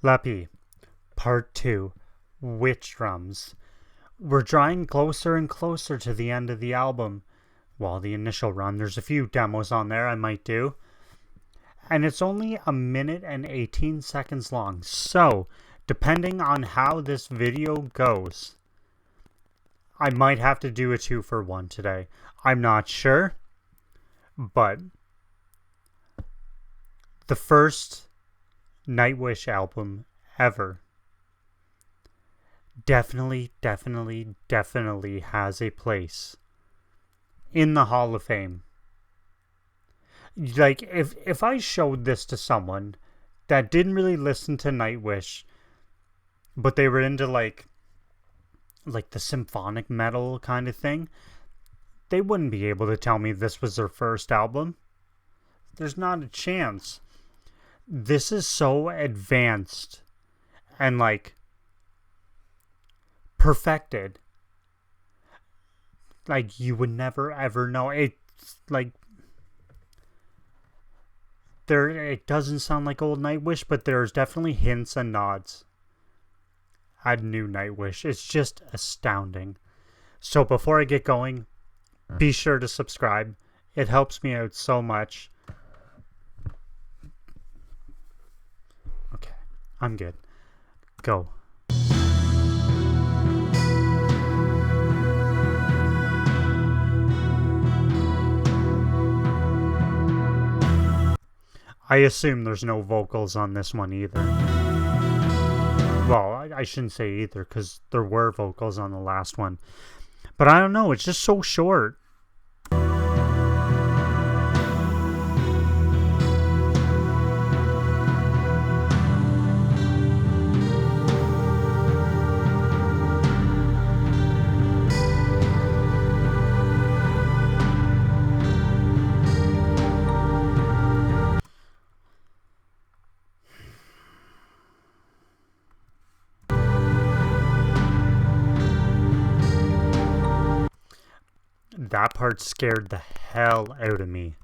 Lappi, Part 2, Witchdrums. We're drawing closer and closer to the end of the album. Well, the initial run. There's a few demos on there I might do. And it's only a minute and 18 seconds long. So, depending on how this video goes, I might have to do a 2-for-1 today. I'm not sure. But the first Nightwish album ever definitely has a place in the Hall of Fame. Like, if I showed this to someone that didn't really listen to Nightwish, but they were into like the symphonic metal kind of thing, they wouldn't be able to tell me this was their first album. There's not a chance. This is so advanced and like perfected. Like, you would never ever know. It's like, it doesn't sound like old Nightwish, but there's definitely hints and nods at new Nightwish. It's just astounding. So before I get going, be sure to subscribe. It helps me out so much. Okay, I'm good. Go. I assume there's no vocals on this one either. Well, I shouldn't say either, because there were vocals on the last one. But I don't know, it's just so short. That part scared the hell out of me.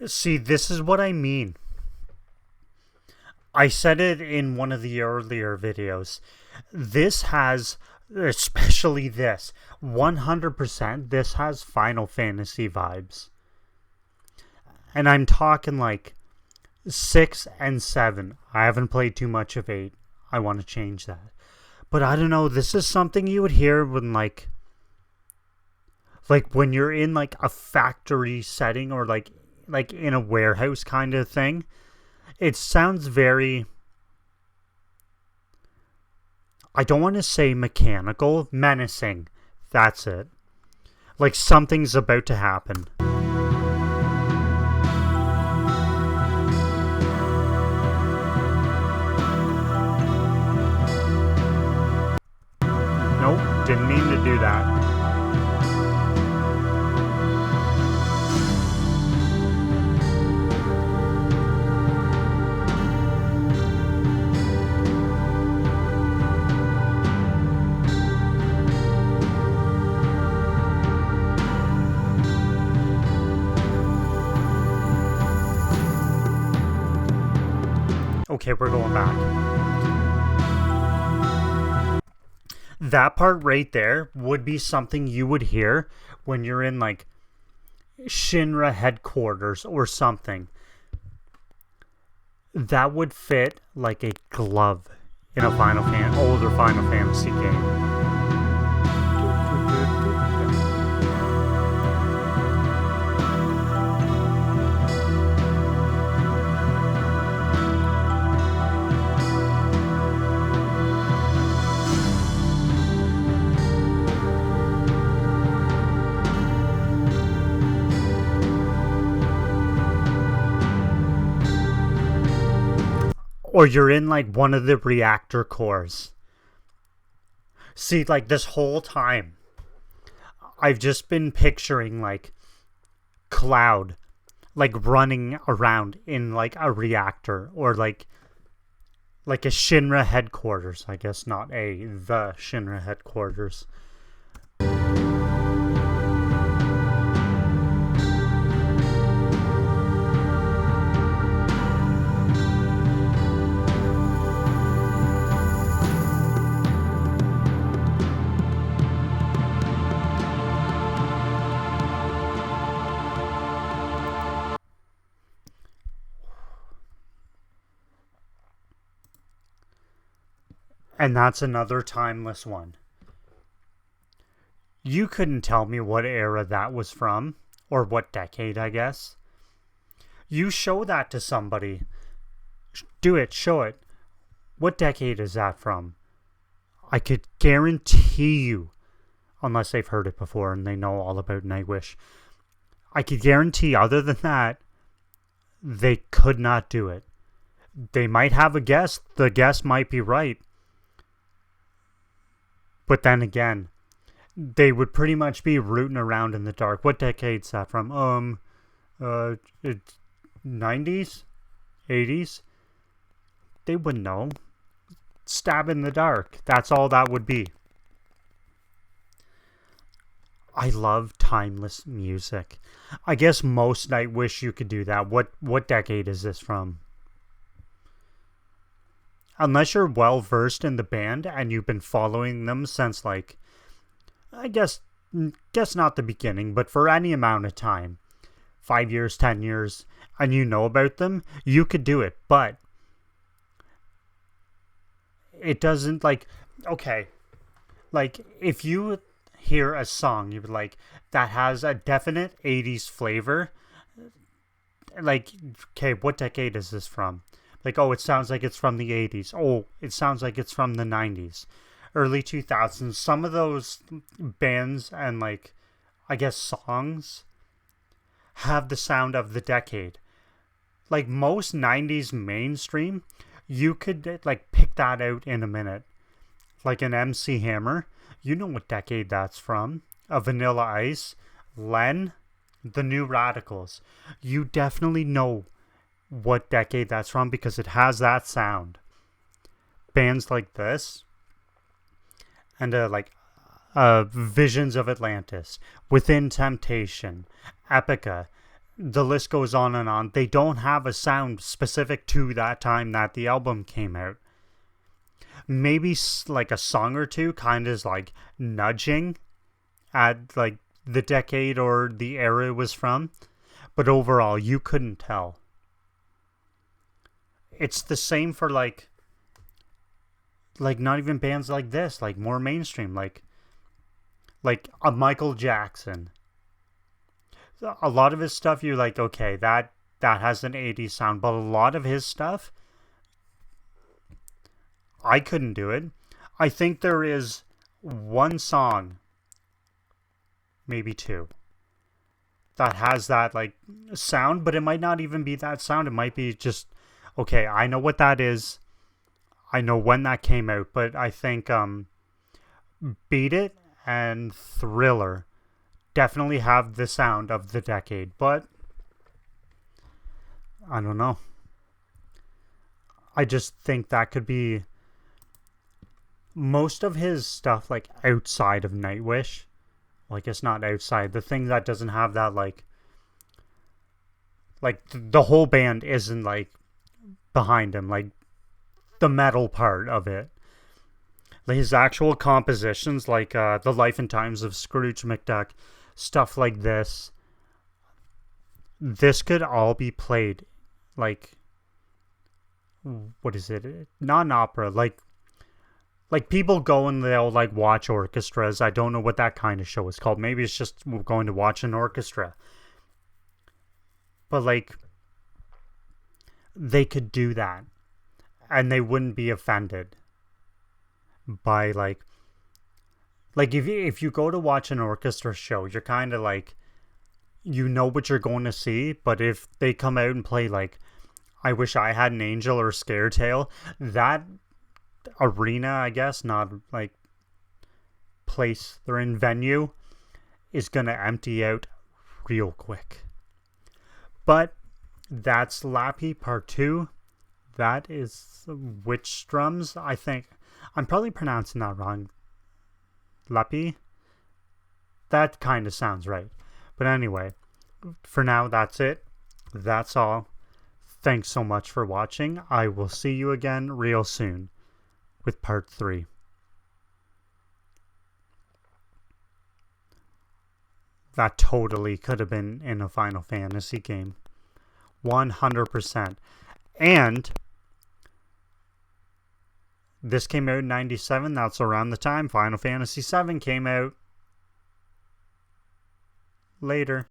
See, this is what I mean. I said it in one of the earlier videos. This has, especially this, 100%, this has Final Fantasy vibes. And I'm talking like 6 and 7. I haven't played too much of 8. I want to change that. But I don't know, this is something you would hear when like when you're in like a factory setting, or like in a warehouse kind of thing. It sounds very, I don't want to say mechanical, menacing. That's it. Like something's about to happen. Nope, didn't mean to do that. Okay, we're going back. That part right there would be something you would hear when you're in like Shinra headquarters or something. That would fit like a glove in a older Final Fantasy game. Or you're in like one of the reactor cores. See, like this whole time, I've just been picturing like Cloud, like running around in like a reactor or like a Shinra headquarters. I guess not the Shinra headquarters. And that's another timeless one. You couldn't tell me what era that was from, or what decade, I guess. You show that to somebody. Do it, show it. What decade is that from? I could guarantee you, unless they've heard it before and they know all about Nightwish, I could guarantee other than that, they could not do it. They might have a guess. The guess might be right. But then again, they would pretty much be rooting around in the dark. What decade's that from? It's 90s? 80s? They wouldn't know. Stab in the dark. That's all that would be. I love timeless music. I guess most Nightwish you could do that. What decade is this from? Unless you're well versed in the band and you've been following them since like, I guess not the beginning, but for any amount of time, 5 years, 10 years, and you know about them, you could do it. But it doesn't like, okay, like if you hear a song, you're like, that has a definite 80s flavor, like, okay, what decade is this from? Like, oh, it sounds like it's from the 80s. Oh, it sounds like it's from the 90s. Early 2000s. Some of those bands and, like, I guess songs have the sound of the decade. Like, most 90s mainstream, you could, like, pick that out in a minute. Like an MC Hammer. You know what decade that's from. A Vanilla Ice. Len. The New Radicals. You definitely know what decade that's from because it has that sound. Bands like this and Visions of Atlantis, Within Temptation, Epica, the list goes on and on. They don't have a sound specific to that time that the album came out. Maybe like a song or two kind of is like nudging at like the decade or the era it was from, but overall you couldn't tell. It's the same for like not even bands like this, like more mainstream, like a Michael Jackson. A lot of his stuff you're like, okay, that has an 80s sound, but a lot of his stuff I couldn't do it. I think there is one song, maybe two, that has that like sound, but it might not even be that sound. It might be just, okay, I know what that is. I know when that came out, but I think Beat It and Thriller definitely have the sound of the decade, but I don't know. I just think that could be most of his stuff like outside of Nightwish. Well, I guess not outside. The thing that doesn't have that like the whole band isn't like behind him, like the metal part of it. Like his actual compositions, like The Life and Times of Scrooge McDuck, stuff like this. This could all be played like, what is it? Not an opera, like people go and they'll like watch orchestras. I don't know what that kind of show is called. Maybe it's just we're going to watch an orchestra. But like they could do that and they wouldn't be offended by like if you go to watch an orchestra show, you're kind of like, you know what you're going to see, but if they come out and play like I Wish I Had an Angel or Scare Tale, that arena, I guess, not like place, their in venue, is going to empty out real quick. But that's Lappi Part 2. That is Witchdrums, I think. I'm probably pronouncing that wrong. Lappi? That kind of sounds right. But anyway, for now, that's it. That's all. Thanks so much for watching. I will see you again real soon with Part 3. That totally could have been in a Final Fantasy game. 100%. And this came out in 97. That's around the time Final Fantasy VII came out. Later.